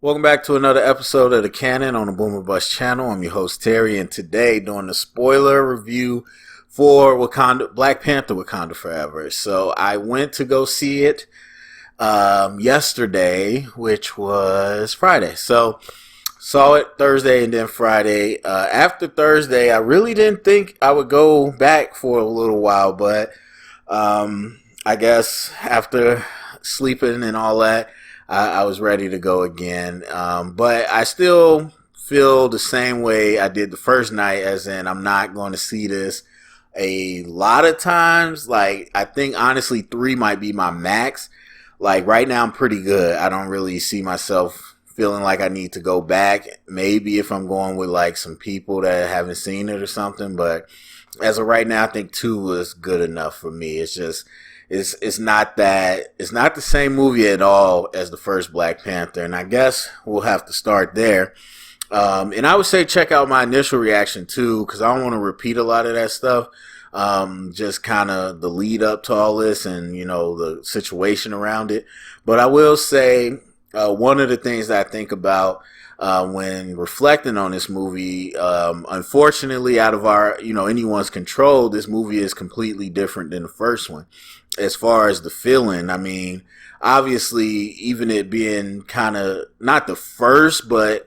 Welcome back to another episode of the Canon on the Boomer Bust channel. I'm your host Terry, and today doing the spoiler review for Wakanda, Black Panther: Wakanda Forever. So I went to go see it yesterday, which was Friday. So saw it Thursday and then Friday. After Thursday, I really didn't think I would go back for a little while, but I guess after sleeping and all that, I was ready to go again. But I still feel the same way I did the first night, as in I'm not going to see this a lot of times. Like, I think honestly 3 might be my max. Like, right now I'm pretty good. I don't really see myself feeling like I need to go back. Maybe if I'm going with like some people that haven't seen it or something. But as of right now, I think 2 was good enough for me. It's just, it's not the same movie at all as the first Black Panther, and I guess we'll have to start there. And I would say check out my initial reaction too, because I don't want to repeat a lot of that stuff. Just kind of the lead up to all this and, you know, the situation around it. But I will say one of the things that I think about when reflecting on this movie, unfortunately, out of our, anyone's control, this movie is completely different than the first one. As far as the feeling, I mean, obviously, even it being kind of not the first, but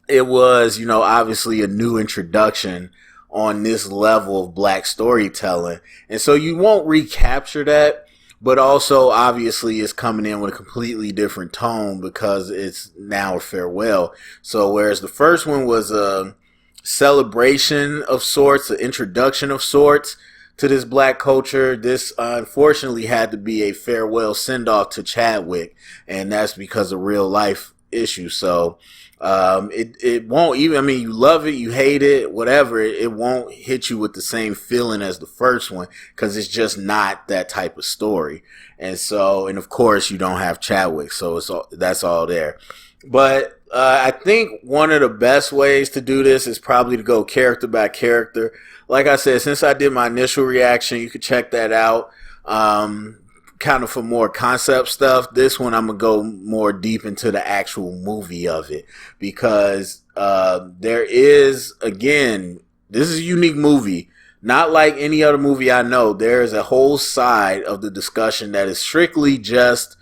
it was, obviously a new introduction on this level of black storytelling. And so you won't recapture that, but also obviously it's coming in with a completely different tone because it's now a farewell. So whereas the first one was a celebration of sorts, an introduction of sorts to this black culture, this unfortunately had to be a farewell send-off to Chadwick, and that's because of real life issues. So it won't even, I mean, you love it, you hate it, whatever, it won't hit you with the same feeling as the first one because it's just not that type of story. And so, and of course you don't have Chadwick, so that's all there. But I think one of the best ways to do this is probably to go character by character. Like I said, since I did my initial reaction, you can check that out. Kind of for more concept stuff. This one I'm gonna go more deep into the actual movie of it because there is, again, this is a unique movie. Not like any other movie I know. There is a whole side of the discussion that is strictly just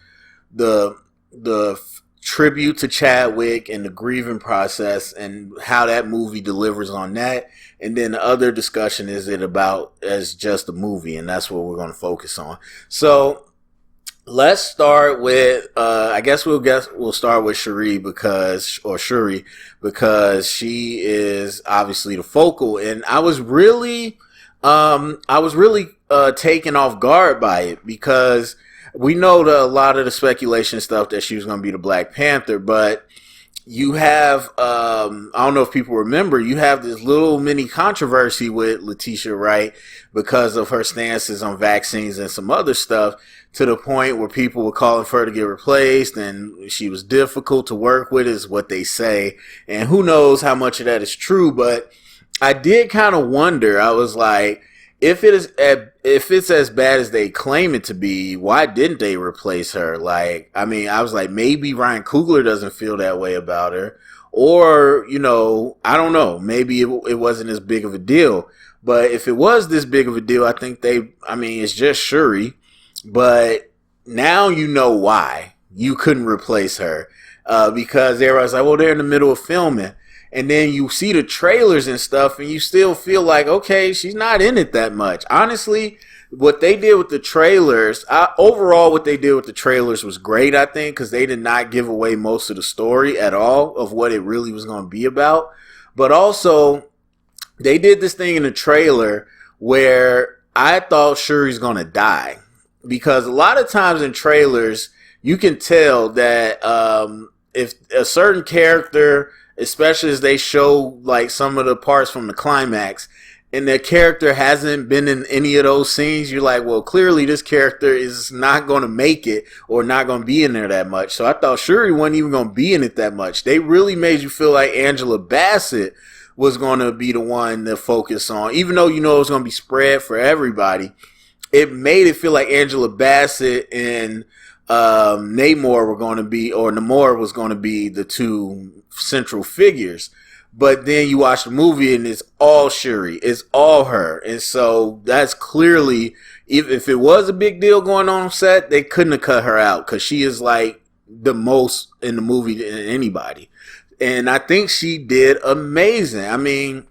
the tribute to Chadwick and the grieving process and how that movie delivers on that. And then the other discussion is it about as just a movie, and that's what we're going to focus on. So let's start with I guess we'll start with Shuri because she is obviously the focal, and I was really taken off guard by it because we know a lot of the speculation stuff that she was going to be the Black Panther, but you have, I don't know if people remember, you have this little mini controversy with Letitia Wright because of her stances on vaccines and some other stuff, to the point where people were calling for her to get replaced, and she was difficult to work with is what they say. And who knows how much of that is true, but I did kind of wonder, I was like, if it's as bad as they claim it to be, why didn't they replace her? Like, I mean, I was like, maybe Ryan Coogler doesn't feel that way about her, or, I don't know, maybe it wasn't as big of a deal. But if it was this big of a deal, I think it's just Shuri, but now you know why you couldn't replace her, because everybody's like, well, they're in the middle of filming. And then you see the trailers and stuff, and you still feel like, okay, she's not in it that much. Honestly, what they did with the trailers, overall what they did with the trailers was great, I think, because they did not give away most of the story at all of what it really was going to be about. But also, they did this thing in the trailer where I thought Shuri's going to die. Because a lot of times in trailers, you can tell that if a certain character, especially as they show like some of the parts from the climax, and their character hasn't been in any of those scenes, you're like, well, clearly this character is not going to make it or not going to be in there that much. So I thought Shuri wasn't even going to be in it that much. They really made you feel like Angela Bassett was going to be the one to focus on, even though it was going to be spread for everybody. It made it feel like Angela Bassett and Namor were going to be, or Namor was going to be the two central figures. But then you watch the movie and it's all Shuri. It's all her. And so that's clearly, if it was a big deal going on set, they couldn't have cut her out because she is like the most in the movie than anybody. And I think she did amazing. I mean,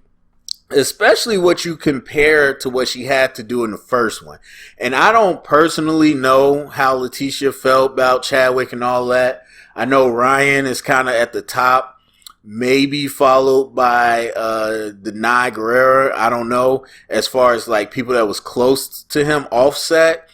especially what you compare to what she had to do in the first one. And I don't personally know how Letitia felt about Chadwick and all that. I know Ryan is kind of at the top, maybe followed by the Nye Guerrera. I don't know, as far as like people that was close to him, Offset.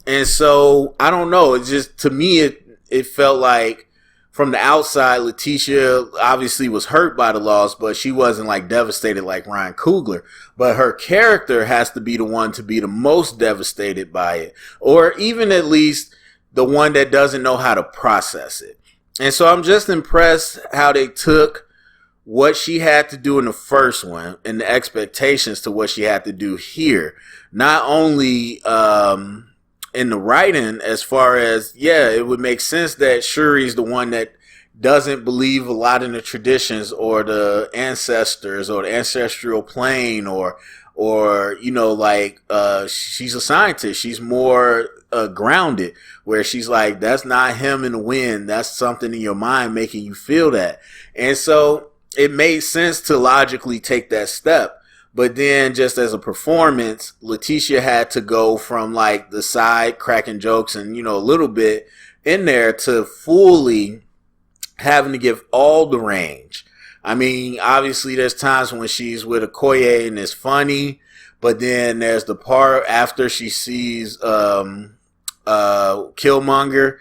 And so I don't know. It just, to me, it felt like from the outside, Letitia obviously was hurt by the loss, but she wasn't like devastated like Ryan Coogler. But her character has to be the one to be the most devastated by it, or even at least the one that doesn't know how to process it. And so I'm just impressed how they took what she had to do in the first one and the expectations to what she had to do here. Not only in the writing, as far as, yeah, it would make sense that Shuri's the one that doesn't believe a lot in the traditions or the ancestors or the ancestral plane, or you know, like she's a scientist. She's more grounded, where she's like, that's not him in the wind. That's something in your mind making you feel that. And so it made sense to logically take that step. But then just as a performance, Letitia had to go from like the side cracking jokes and, you know, a little bit in there to fully having to give all the range. I mean, obviously there's times when she's with Okoye and it's funny, but then there's the part after she sees Killmonger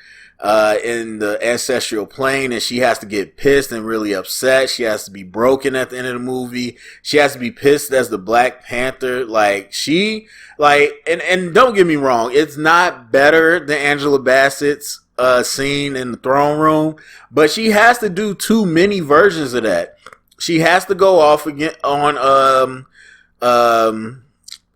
in the ancestral plane, and she has to get pissed and really upset. She has to be broken at the end of the movie. She has to be pissed as the Black Panther. Like, she, like, and don't get me wrong, it's not better than Angela Bassett's scene in the throne room, but she has to do too many versions of that. She has to go off again on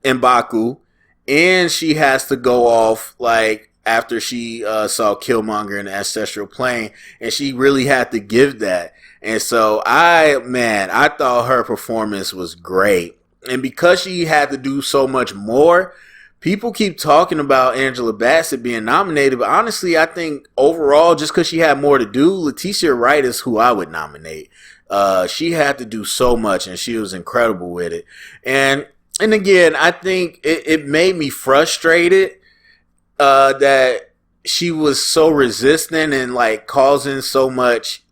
M'Baku, and she has to go off like after she saw Killmonger in the ancestral plane, and she really had to give that. And so I thought her performance was great. And because she had to do so much more, people keep talking about Angela Bassett being nominated, but honestly, I think overall, just because she had more to do, Letitia Wright is who I would nominate. She had to do so much, and she was incredible with it. And again, I think it made me frustrated that she was so resistant and like causing so much,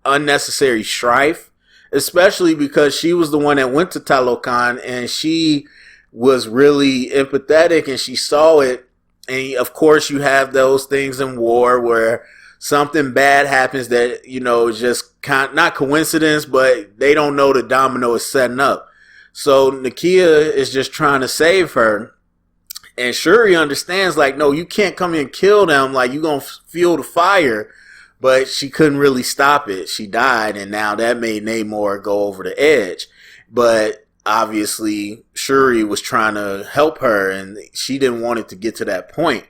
unnecessary strife, especially because she was the one that went to Talokan and she was really empathetic and she saw it. And of course you have those things in war where something bad happens that, is just not coincidence, but they don't know the domino is setting up. So Nakia is just trying to save her. And Shuri understands, like, no, you can't come in and kill them. Like, you're going to fuel the fire. But she couldn't really stop it. She died, and now that made Namor go over the edge. But obviously, Shuri was trying to help her, and she didn't want it to get to that point.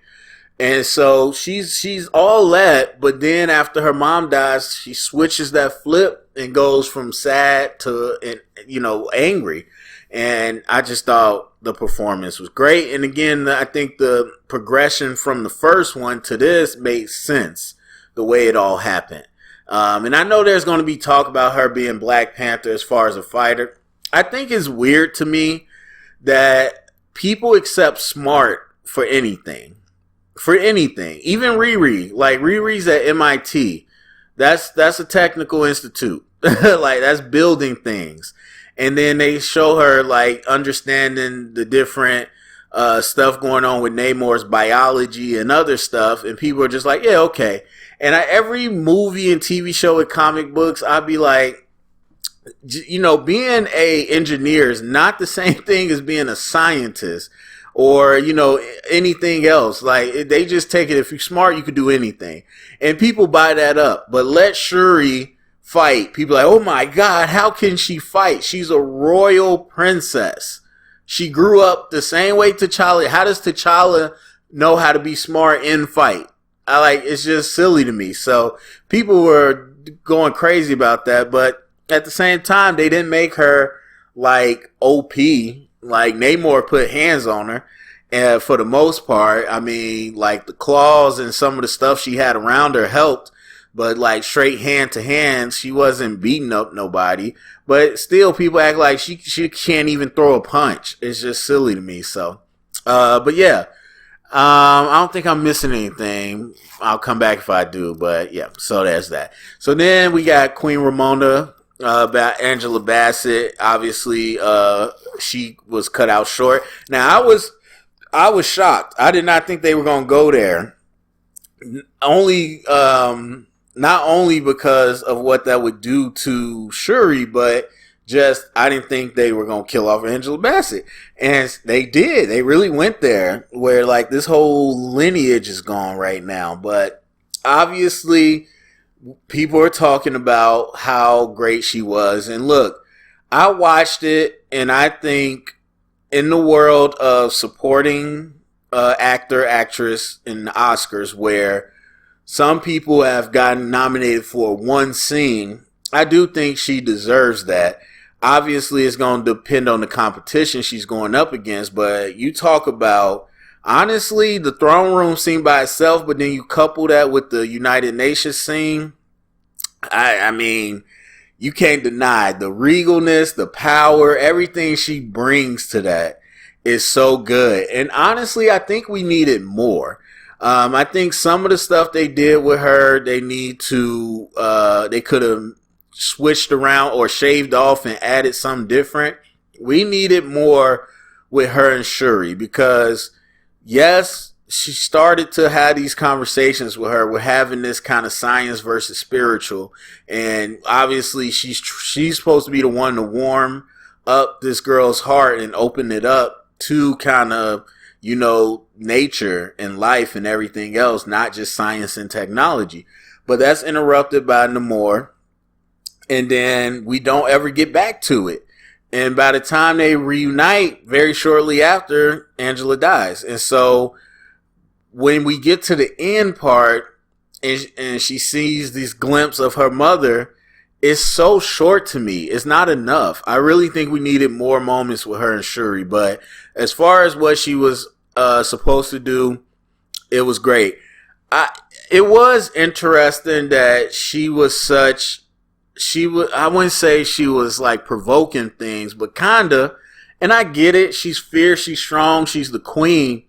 And so she's all that, but then after her mom dies, she switches that flip and goes from sad to, angry. And I just thought the performance was great. And again, I think the progression from the first one to this made sense, the way it all happened. And I know there's going to be talk about her being Black Panther as far as a fighter. I think it's weird to me that people accept smart for anything. For anything. Even Riri. Like, Riri's at MIT. That's a technical institute. Like, that's building things. And then they show her, like, understanding the different stuff going on with Namor's biology and other stuff. And people are just like, yeah, okay. And every movie and TV show with comic books, I'd be like, being a engineer is not the same thing as being a scientist or, anything else. Like, they just take it. If you're smart, you could do anything. And people buy that up. But let Shuri fight. People are like, oh my God, how can she fight? She's a royal princess. She grew up the same way T'Challa. How does T'Challa know how to be smart in fight? it's just silly to me. So people were going crazy about that, but at the same time, they didn't make her like OP. Like Namor put hands on her, and for the most part, I mean, like the claws and some of the stuff she had around her helped. But like straight hand to hand, she wasn't beating up nobody. But still, people act like she can't even throw a punch. It's just silly to me. So, but yeah, I don't think I'm missing anything. I'll come back if I do. But yeah, so there's that. So then we got Queen Ramonda about Angela Bassett. Obviously, she was cut out short. Now I was shocked. I did not think they were gonna go there. Only not only because of what that would do to Shuri, but just I didn't think they were going to kill off Angela Bassett. And they did. They really went there where like this whole lineage is gone right now. But obviously people are talking about how great she was. And look, I watched it and I think in the world of supporting actor, actress in the Oscars where some people have gotten nominated for one scene, I do think she deserves that. Obviously, it's going to depend on the competition she's going up against, but you talk about, honestly, the throne room scene by itself, but then you couple that with the United Nations scene, I mean, you can't deny the regalness, the power, everything she brings to that is so good. And honestly, I think we needed more. I think some of the stuff they did with her, they could have switched around or shaved off and added something different. We needed more with her and Shuri because, yes, she started to have these conversations with her. We're having this kind of science versus spiritual. And obviously, she's supposed to be the one to warm up this girl's heart and open it up to kind of, nature and life and everything else, not just science and technology. But that's interrupted by Namor. And then we don't ever get back to it. And by the time they reunite, very shortly after, Angela dies. And so when we get to the end part and she sees this glimpse of her mother, it's so short to me. It's not enough. I really think we needed more moments with her and Shuri. But as far as what she was supposed to do, it was great. It was interesting that she was I wouldn't say she was like provoking things, but kinda, and I get it. She's fierce, she's strong, she's the queen,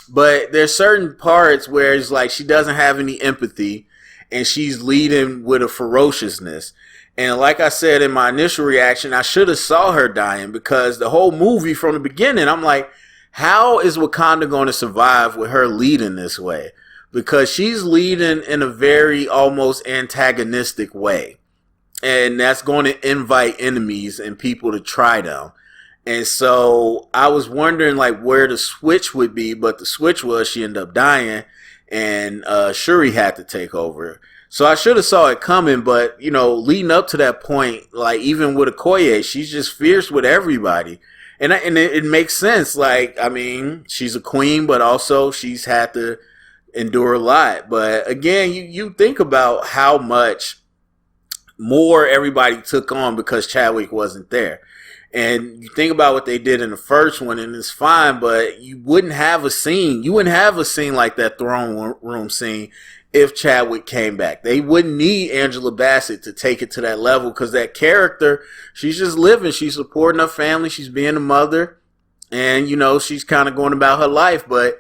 but there's certain parts where it's like she doesn't have any empathy and she's leading with a ferociousness. And like I said in my initial reaction, I should have saw her dying because the whole movie from the beginning, I'm like, how is Wakanda going to survive with her leading this way? Because she's leading in a very almost antagonistic way. And that's going to invite enemies and people to try them. And so I was wondering like where the switch would be, but the switch was she ended up dying and Shuri had to take over. So I should have saw it coming, but leading up to that point, like even with Okoye, she's just fierce with everybody. And it makes sense. Like, I mean, she's a queen, but also she's had to endure a lot. But again, you think about how much more everybody took on because Chadwick wasn't there. And you think about what they did in the first one, and it's fine, but you wouldn't have a scene. You wouldn't have a scene like that throne room scene if Chadwick came back. They wouldn't need Angela Bassett to take it to that level because that character, she's just living. She's supporting her family. She's being a mother. And, she's kind of going about her life. But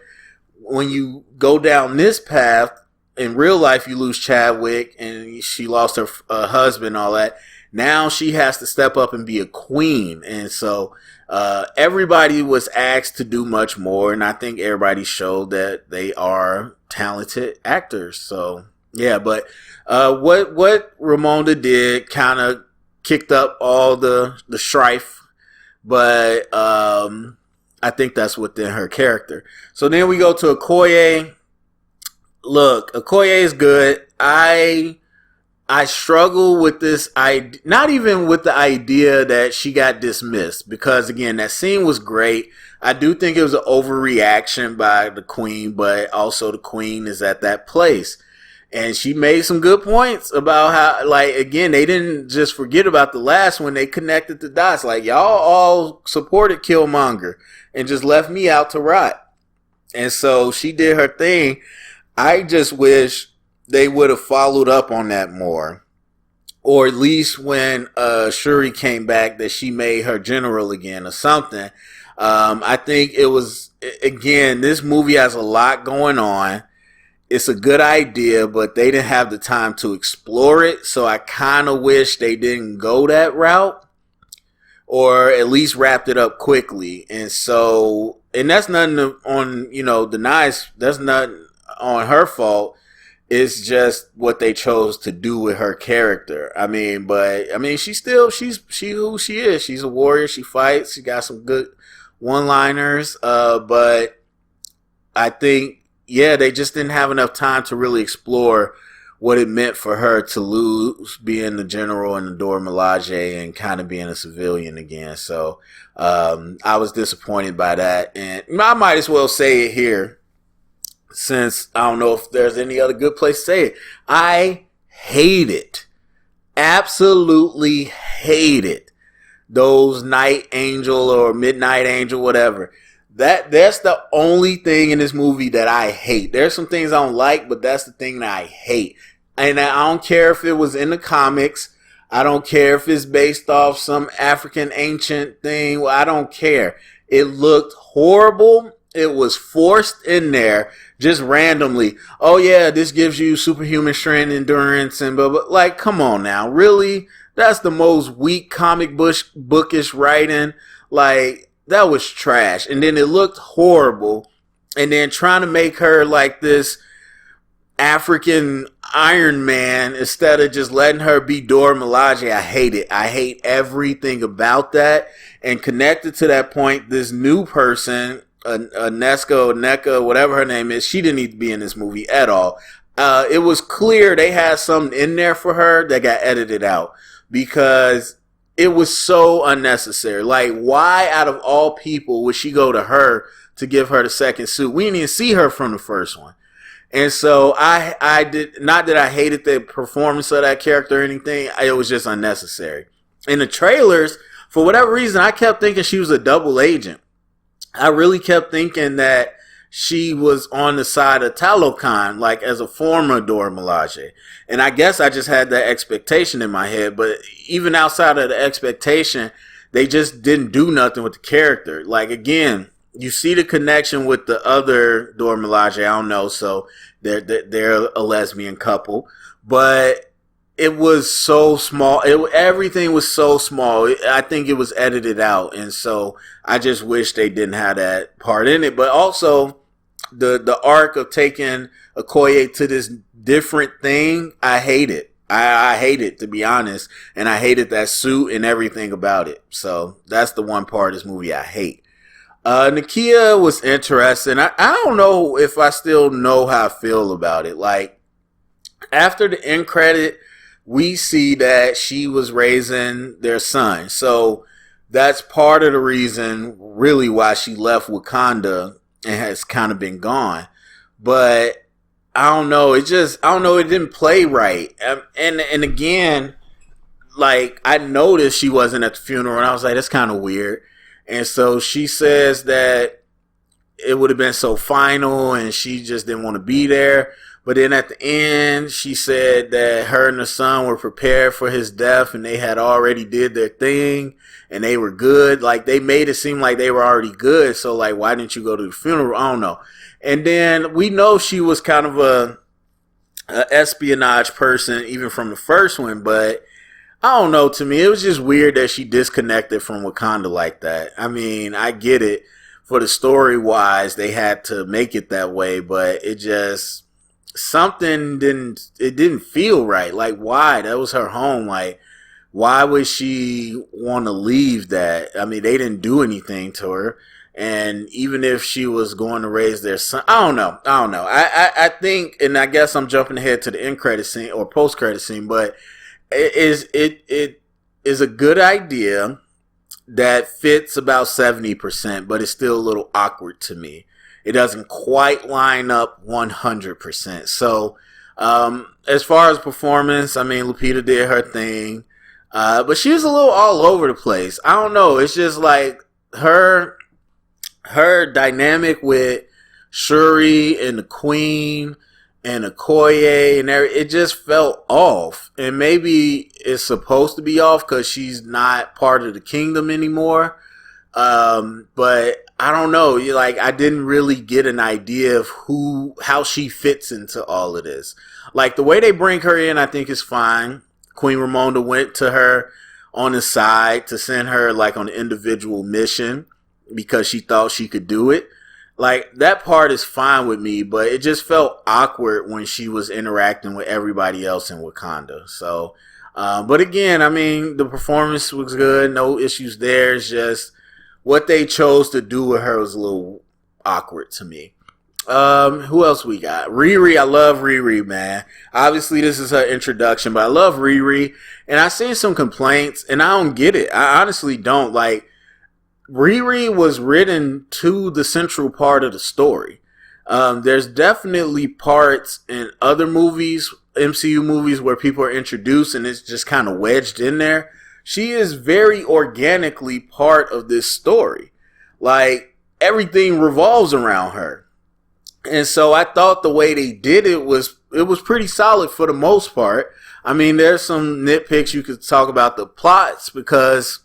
when you go down this path, in real life, you lose Chadwick and she lost her husband and all that. Now she has to step up and be a queen. And so everybody was asked to do much more. And I think everybody showed that they are talented actors. So, yeah. But what Ramonda did kind of kicked up all the strife. But I think that's within her character. So then we go to Okoye. Look, Okoye is good. I'm I struggle with this. Not even with the idea that she got dismissed, because again, that scene was great. I do think it was an overreaction by the queen, but also the queen is at that place. And she made some good points about how, like, again, they didn't just forget about the last one. They connected the dots. Like, y'all all supported Killmonger and just left me out to rot. And so she did her thing. I just wish they would have followed up on that more. Or at least when Shuri came back, that she made her general again or something. I think it was, again, this movie has a lot going on. It's a good idea, but they didn't have the time to explore it. So I kind of wish they didn't go that route, or at least wrapped it up quickly. And so, and that's nothing on, that's not on her fault. It's just what they chose to do with her character. She's who she is. She's a warrior. She fights. She got some good one-liners. But I think, they just didn't have enough time to really explore what it meant for her to lose being the general in the Dora Milaje and kind of being a civilian again. So I was disappointed by that. And I might as well say it here, since I don't know if there's any other good place to say it. I hate it. Absolutely hate it. Those Night Angel or Midnight Angel, whatever. That's the only thing in this movie that I hate. There's some things I don't like, but that's the thing that I hate. And I don't care if it was in the comics. I don't care if it's based off some African ancient thing. Well, I don't care. It looked horrible. It was forced in there just randomly. Oh yeah, this gives you superhuman strength, endurance, and blah, blah. Like, come on now. Really? That's the most weak comic bookish writing. Like, that was trash. And then it looked horrible. And then trying to make her like this African Iron Man instead of just letting her be Dora Milaje. I hate it. I hate everything about that. And connected to that point, this new person, Neka, whatever her name is, she didn't need to be in this movie at all. It was clear they had something in there for her that got edited out, because it was so unnecessary. Like, why out of all people would she go to her to give her the second suit? We didn't even see her from the first one. And so I did, not that I hated the performance of that character or anything, it was just unnecessary. In the trailers, for whatever reason, I kept thinking she was a double agent. I really kept thinking that she was on the side of Talokan, like as a former Dora Milaje. And I guess I just had that expectation in my head. But even outside of the expectation, they just didn't do nothing with the character. Like, again, you see the connection with the other Dora Milaje. I don't know. So they're a lesbian couple. But it was so small. Everything was so small. I think it was edited out. And so I just wish they didn't have that part in it. But also, the arc of taking Okoye to this different thing, I hate it. I hate it, to be honest. And I hated that suit and everything about it. So that's the one part of this movie I hate. Nakia was interesting. I don't know if I still know how I feel about it. Like, after the end credit, we see that she was raising their son. So that's part of the reason, really, why she left Wakanda and has kind of been gone. But I don't know. It didn't play right. And again, like, I noticed she wasn't at the funeral, and I was like, that's kind of weird. And so she says that it would have been so final, and she just didn't want to be there. But then at the end, she said that her and the son were prepared for his death, and they had already did their thing, and they were good. Like, they made it seem like they were already good. So, like, why didn't you go to the funeral? I don't know. And then we know she was kind of a espionage person, even from the first one. But I don't know. To me, it was just weird that she disconnected from Wakanda like that. I mean, I get it. For the story-wise, they had to make it that way, but it just... something didn't feel right. Like, why? That was her home. Like, why would she want to leave that? I mean, they didn't do anything to her. And even if she was going to raise their son, I don't know. I think, and I guess I'm jumping ahead to the end credit scene or post credit scene, but it is a good idea that fits about 70%, but it's still a little awkward to me. It doesn't quite line up 100%. So, as far as performance, I mean, Lupita did her thing, but she was a little all over the place. I don't know. It's just like her dynamic with Shuri and the Queen and Okoye and it just felt off. And maybe it's supposed to be off because she's not part of the kingdom anymore. But I don't know. I didn't really get an idea of how she fits into all of this. Like the way they bring her in, I think is fine. Queen Ramonda went to her on the side to send her like on an individual mission because she thought she could do it. Like that part is fine with me, but it just felt awkward when she was interacting with everybody else in Wakanda. So, but again, I mean, the performance was good. No issues there. It's just what they chose to do with her was a little awkward to me. Who else we got? Riri. I love Riri, man. Obviously, this is her introduction, but I love Riri. And I've seen some complaints, and I don't get it. I honestly don't. Like, Riri was written to the central part of the story. There's definitely parts in other movies, MCU movies, where people are introduced and it's just kind of wedged in there. She is very organically part of this story. Like, everything revolves around her. And so I thought the way they did it was pretty solid for the most part. I mean, there's some nitpicks you could talk about the plots because,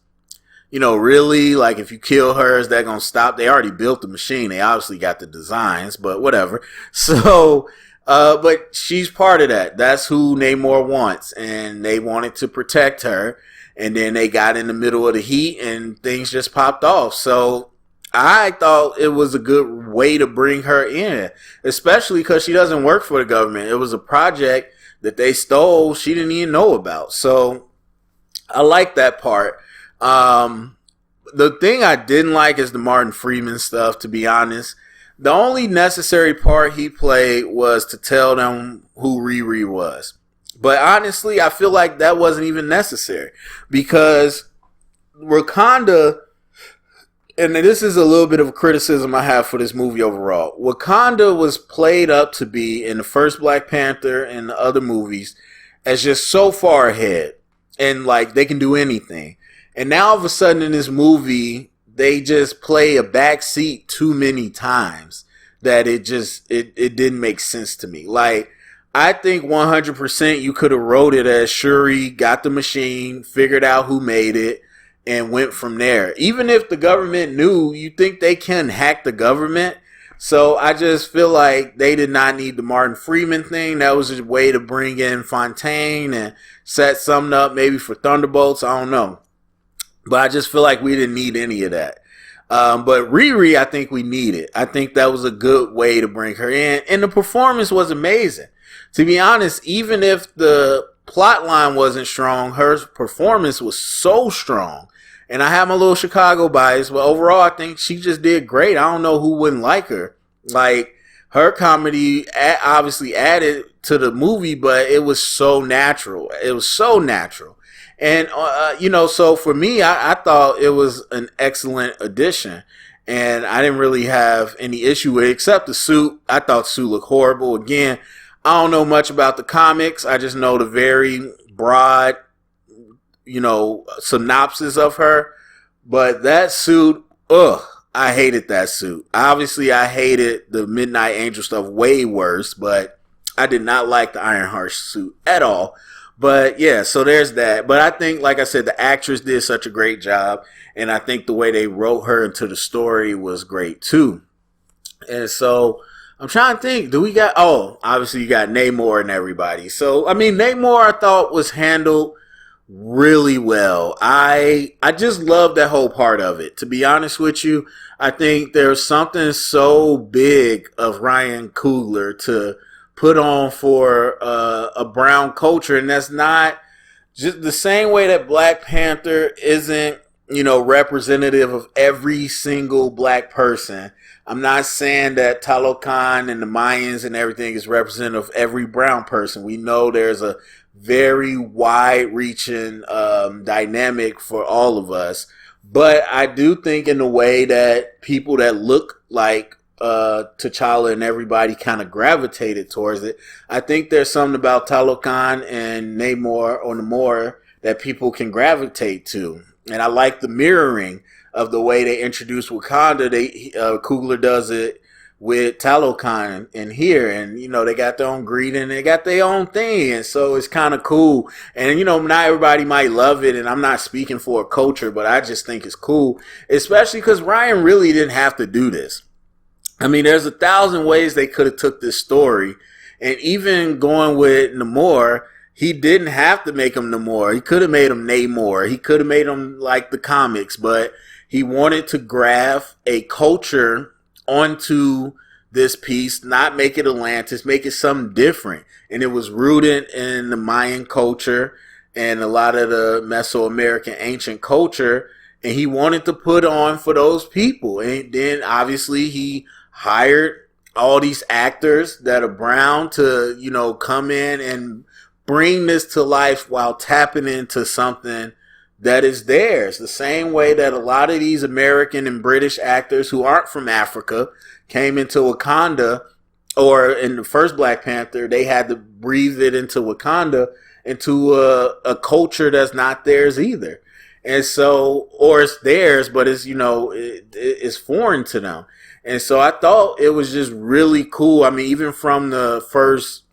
really, like if you kill her, is that going to stop? They already built the machine. They obviously got the designs, but whatever. So, but she's part of that. That's who Namor wants. And they wanted to protect her. And then they got in the middle of the heat and things just popped off. So I thought it was a good way to bring her in, especially because she doesn't work for the government. It was a project that they stole. She didn't even know about. So I like that part. The thing I didn't like is the Martin Freeman stuff, to be honest. The only necessary part he played was to tell them who Riri was. But honestly, I feel like that wasn't even necessary because Wakanda, and this is a little bit of a criticism I have for this movie overall. Wakanda was played up to be in the first Black Panther and the other movies as just so far ahead and like they can do anything. And now all of a sudden in this movie, they just play a back seat too many times that it didn't make sense to me. Like, I think 100% you could have wrote it as Shuri got the machine, figured out who made it, and went from there. Even if the government knew, you think they can hack the government. So I just feel like they did not need the Martin Freeman thing. That was a way to bring in Fontaine and set something up maybe for Thunderbolts. I don't know. But I just feel like we didn't need any of that. But Riri, I think we needed. I think that was a good way to bring her in. And the performance was amazing. To be honest, even if the plot line wasn't strong, her performance was so strong. And I have my little Chicago bias, but overall, I think she just did great. I don't know who wouldn't like her. Like, her comedy obviously added to the movie, but it was so natural. It was so natural. And, so for me, I thought it was an excellent addition. And I didn't really have any issue with it, except the suit. I thought the suit looked horrible. Again, I don't know much about the comics. I just know the very broad, synopsis of her. But that suit, I hated that suit. Obviously, I hated the Midnight Angel stuff way worse, but I did not like the Ironheart suit at all. But yeah, so there's that. But I think, like I said, the actress did such a great job. And I think the way they wrote her into the story was great too. And so I'm trying to think, obviously you got Namor and everybody. So, I mean, Namor I thought was handled really well. I just love that whole part of it. To be honest with you, I think there's something so big of Ryan Coogler to put on for a brown culture, and that's not just the same way that Black Panther isn't representative of every single black person. I'm not saying that Talocan and the Mayans and everything is representative of every brown person. We know there's a very wide-reaching dynamic for all of us. But I do think in the way that people that look like T'Challa and everybody kind of gravitated towards it, I think there's something about Talocan and Namor that people can gravitate to. And I like the mirroring of the way they introduce Wakanda. Coogler does it with Talocan in here, and they got their own greeting, they got their own thing, and so it's kind of cool. And not everybody might love it, and I'm not speaking for a culture, but I just think it's cool, especially because Ryan really didn't have to do this. I mean, there's 1,000 ways they could have took this story, and even going with Namor, he didn't have to make him Namor. He could have made him Namor. He could have made him like the comics, but he wanted to graft a culture onto this piece, not make it Atlantis, make it something different. And it was rooted in the Mayan culture and a lot of the Mesoamerican ancient culture. And he wanted to put on for those people. And then obviously he hired all these actors that are brown to, come in and bring this to life while tapping into something that is theirs. The same way that a lot of these American and British actors who aren't from Africa came into Wakanda, or in the first Black Panther, they had to breathe it into Wakanda, into a culture that's not theirs either. And so, or it's theirs, but it's, it's foreign to them. And so I thought it was just really cool. I mean, even from the first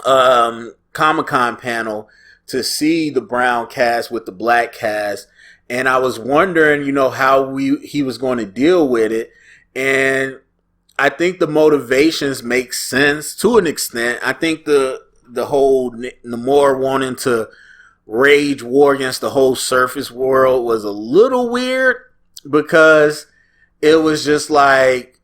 Comic-Con panel, to see the brown cast with the black cast, and I was wondering, how he was going to deal with it, and I think the motivations make sense to an extent. I think the whole Namor wanting to rage war against the whole surface world was a little weird, because it was just like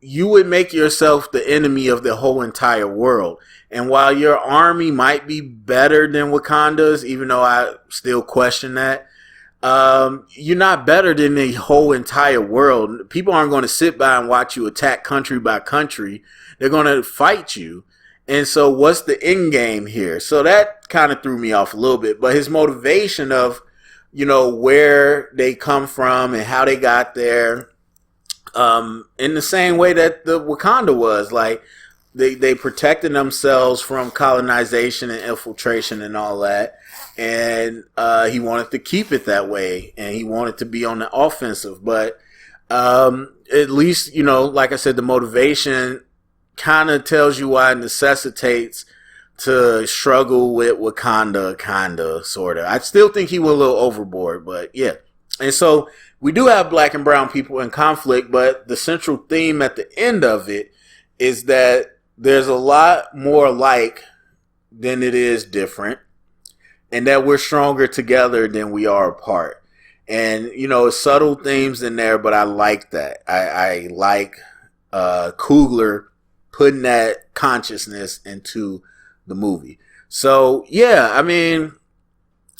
you would make yourself the enemy of the whole entire world. And while your army might be better than Wakanda's, even though I still question that, you're not better than the whole entire world. People aren't going to sit by and watch you attack country by country. They're going to fight you. And so what's the end game here? So that kind of threw me off a little bit. But his motivation of, where they come from and how they got there, in the same way that the Wakanda was, like, They protected themselves from colonization and infiltration and all that. And he wanted to keep it that way. And he wanted to be on the offensive. But at least, like I said, the motivation kind of tells you why it necessitates to struggle with Wakanda, kind of, sort of. I still think he went a little overboard, but yeah. And so we do have black and brown people in conflict, but the central theme at the end of it is that there's a lot more alike than it is different, and that we're stronger together than we are apart. And, subtle themes in there, but I like that. I like Coogler putting that consciousness into the movie. So, yeah, I mean,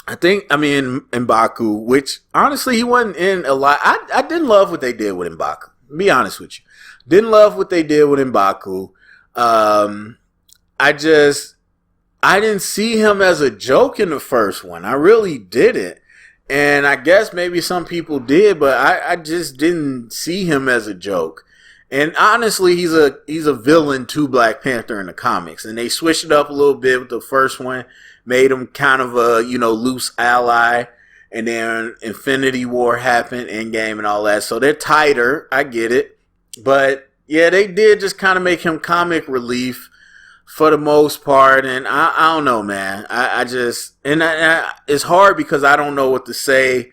M'Baku, which honestly he wasn't in a lot. I didn't love what they did with M'Baku, to be honest with you. Didn't love what they did with M'Baku. I didn't see him as a joke in the first one. I really didn't. And I guess maybe some people did, but I just didn't see him as a joke. And honestly, he's a villain to Black Panther in the comics. And they switched it up a little bit with the first one, made him kind of a, loose ally. And then Infinity War happened, Endgame and all that. So they're tighter. I get it. But yeah, they did just kind of make him comic relief for the most part. And I don't know, man. It's hard because I don't know what to say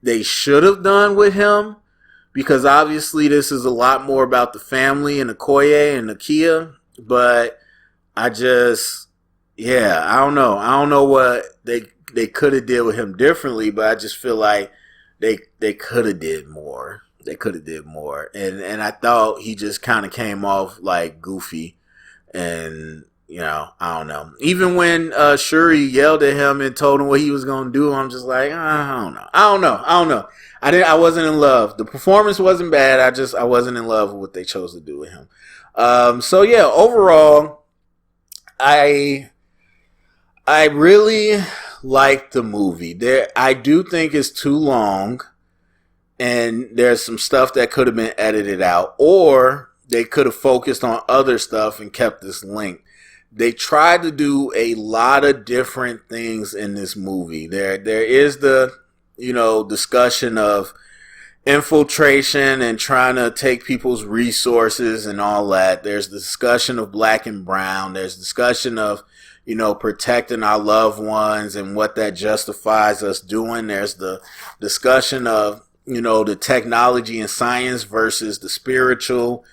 they should have done with him. Because obviously this is a lot more about the family and Okoye and Nakia. But I don't know. I don't know what they could have did with him differently. But I just feel like they could have did more. They could have did more. And I thought he just kind of came off like goofy. And, I don't know. Even when Shuri yelled at him and told him what he was going to do, I'm just like, I don't know. I wasn't in love. The performance wasn't bad. I wasn't in love with what they chose to do with him. So yeah, overall, I really liked the movie. I do think it's too long, and there's some stuff that could have been edited out, or they could have focused on other stuff and kept this link. They tried to do a lot of different things in this movie. There is the, discussion of infiltration and trying to take people's resources and all that. There's the discussion of black and brown. There's discussion of, protecting our loved ones and what that justifies us doing. There's the discussion of, the technology and science versus the spiritual.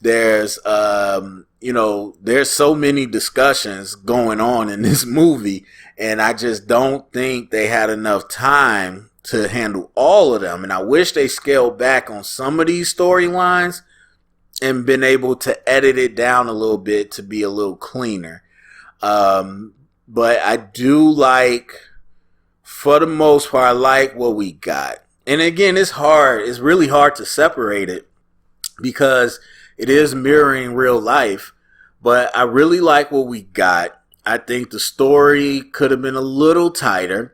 There's, there's so many discussions going on in this movie, and I just don't think they had enough time to handle all of them. And I wish they scaled back on some of these storylines and been able to edit it down a little bit to be a little cleaner. But I do like, for the most part, I like what we got. And again, it's hard. It's really hard to separate it because it is mirroring real life. But I really like what we got. I think the story could have been a little tighter.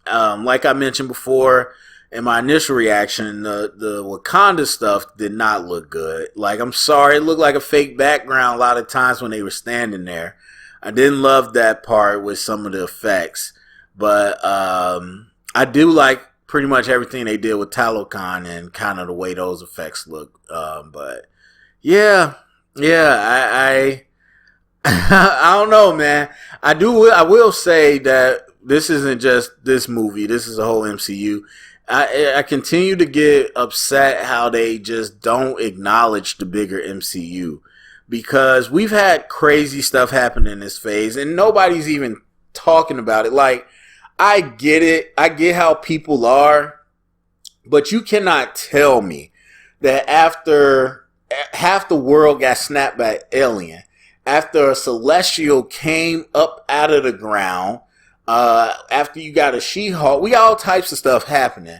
Like I mentioned before in my initial reaction, the Wakanda stuff did not look good. Like, I'm sorry, it looked like a fake background a lot of times when they were standing there. I didn't love that part with some of the effects. But I do like pretty much everything they did with Talokan and kind of the way those effects look. But yeah, I I don't know, man. I will say that this isn't just this movie. This is a whole MCU. I continue to get upset how they just don't acknowledge the bigger MCU, because we've had crazy stuff happen in this phase and nobody's even talking about it. Like, I get it. I get how people are, but you cannot tell me that after half the world got snapped by an alien, after a celestial came up out of the ground, after you got a She-Hulk, we got all types of stuff happening.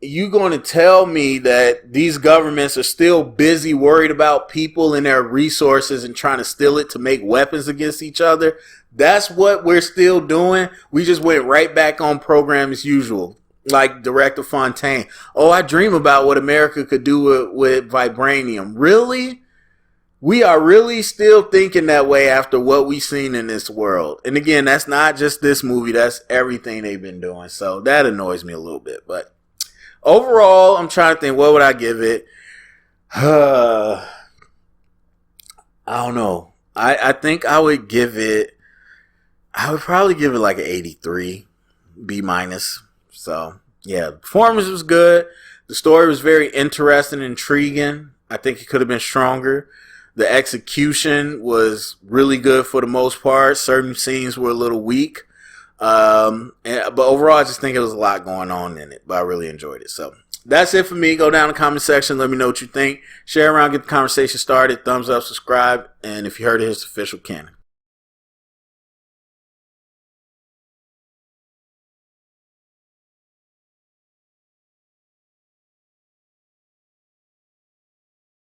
You going to tell me that these governments are still busy worried about people and their resources and trying to steal it to make weapons against each other? That's what we're still doing. We just went right back on program as usual. Like Director Fontaine. Oh, I dream about what America could do with vibranium. Really? We are really still thinking that way after what we've seen in this world. And again, that's not just this movie. That's everything they've been doing. So that annoys me a little bit. But overall, I'm trying to think, what would I give it? I don't know. I think I would probably give it like an 83, B minus. So yeah, the performance was good. The story was very interesting and intriguing. I think it could have been stronger. The execution was really good for the most part. Certain scenes were a little weak. But overall, I just think it was a lot going on in it. But I really enjoyed it. So that's it for me. Go down in the comment section. Let me know what you think. Share around, get the conversation started. Thumbs up, subscribe. And if you heard it, here's the official Canon.